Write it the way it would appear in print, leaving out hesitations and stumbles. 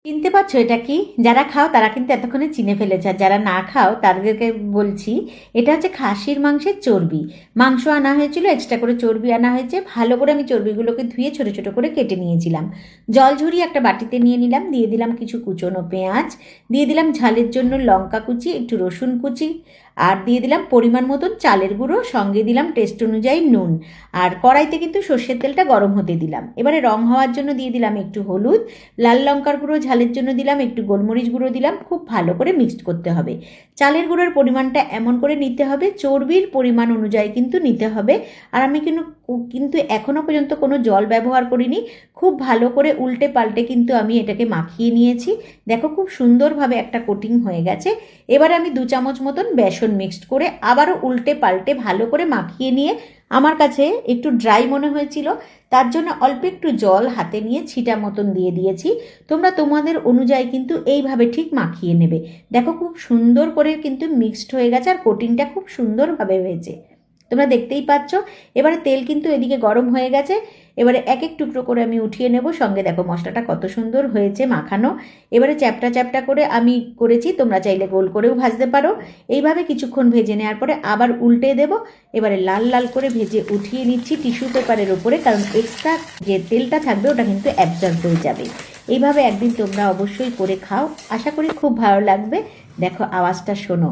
চিনতে পারছো এটা কি? যারা খাও তারা কিন্তু এতক্ষণে চিনে ফেলেছে, আর যারা না খাও তাদেরকে বলছি, এটা হচ্ছে খাসির মাংসের চর্বি। মাংস আনা হয়েছিল, এক্সট্রা করে চর্বি আনা হয়েছে। ভালো করে আমি চর্বিগুলোকে ধুয়ে ছোট ছোট করে কেটে নিয়েছিলাম। জল ঝরিয়ে একটা বাটিতে নিয়ে নিলাম, দিয়ে দিলাম কিছু কুচনো পেঁয়াজ, দিয়ে দিলাম ঝালের জন্য লঙ্কা কুচি, একটু রসুন কুচি, আর দিয়ে দিলাম পরিমাণ মতন চালের গুঁড়ো, সঙ্গে দিলাম টেস্ট অনুযায়ী নুন। আর কড়াইতে কিন্তু সর্ষের তেলটা গরম হতে দিলাম। এবারে রং হওয়ার জন্য দিয়ে দিলাম একটু হলুদ, লাল লঙ্কার গুঁড়ো ঝালের জন্য দিলাম, একটু গোলমরিচ গুঁড়ো দিলাম। খুব ভালো করে মিক্সড করতে হবে। চালের গুঁড়োর পরিমাণটা এমন করে নিতে হবে, চর্বির পরিমাণ অনুযায়ী কিন্তু নিতে হবে। আর আমি কিন্তু এখনো পর্যন্ত কোনো জল ব্যবহার করিনি। খুব ভালো করে উল্টে পাল্টে কিন্তু আমি এটাকে মাখিয়ে নিয়েছি। দেখো খুব সুন্দরভাবে একটা কোটিং হয়ে গেছে। এবারে আমি 2 চামচ মতন বেসন মিক্সড করে আবারও উল্টে পাল্টে ভালো করে মাখিয়ে নিয়ে, আমার কাছে একটু ড্রাই মনে হয়েছিল, তার জন্য অল্প একটু জল হাতে নিয়ে ছিটা মতন দিয়ে দিয়েছি। তোমরা তোমাদের অনুযায়ী কিন্তু এইভাবে ঠিক মাখিয়ে নেবে। দেখো খুব সুন্দর করে কিন্তু মিক্সড হয়ে গেছে, আর কোটিংটা খুব সুন্দরভাবে হয়েছে, তোমরা দেখতেই পাচ্ছ। এবারে তেল কিন্তু এদিকে গরম হয়ে গেছে। এবারে এক এক টুকরো করে আমি উঠিয়ে নেব। সঙ্গে দেখো মশলাটা কত সুন্দর হয়েছে মাখানো। এবারে চ্যাপটা চ্যাপটা করে আমি করেছি, তোমরা চাইলে গোল করেও ভাজতে পারো। এইভাবে কিছুক্ষণ ভেজে নেওয়ার পরে আবার উল্টে দেব। এবারে লাল লাল করে ভেজে উঠিয়ে নিচ্ছি টিস্যু পেপারের ওপরে, কারণ এক্সট্রা যে তেলটা থাকবে ওটা কিন্তু অ্যাবজর্ব হয়ে যাবে। এইভাবে একদিন তোমরা অবশ্যই করে খাও, আশা করি খুব ভালো লাগবে। দেখো আওয়াজটা শোনো।